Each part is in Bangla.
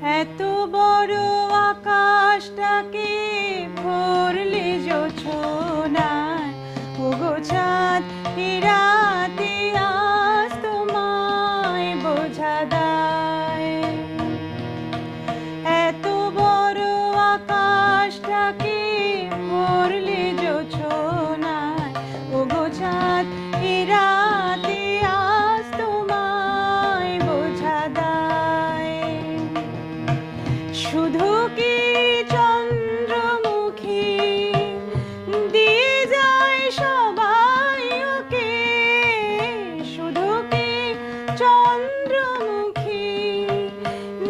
এত বড় আকাশটাকে ভরলে জোছনায়, ওগো চাঁদ এ রাতে আজ তোমায় বোঝা দায়। এত বড় আকাশটাকে ভরলে জোছনায়, ওগো চাঁদ এ রাতে আজ তোমায় বোঝা দায়। শুধু কি চন্দ্রমুখী দিয়ে যায় সবাই ওকে, শুধু কি চন্দ্রমুখী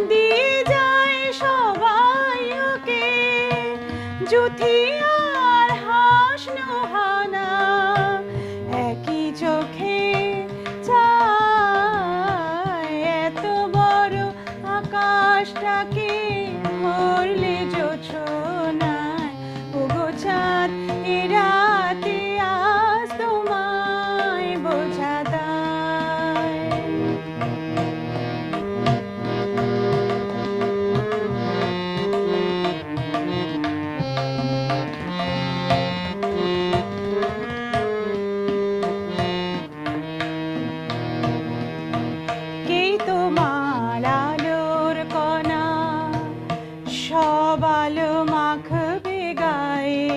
দিয়ে যায় সবাই ওকে, জুথি আর হাস নোহানা একই চোখে চায়। এত বড় আকাশটাকে ভরলে জোছনায়, ওগো চাঁদ এ রাতে আজ তোমায় বোঝা দায়। কে তোমার আলোর কণা, সব আলো মাখবে গায়ে,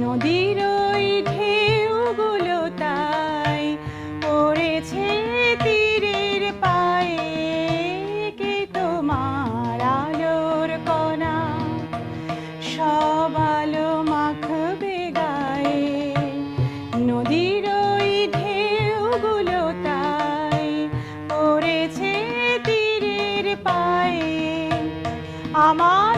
নদীর ওই ঢেউগুলো তাই পড়েছে তীরের পায়ে। কে তোমার আলোর কণা, সব আলো মাখবে গায়ে, নদীর ওই ঢেউগুলো তাই পড়েছে তীরের পায়ে। আমার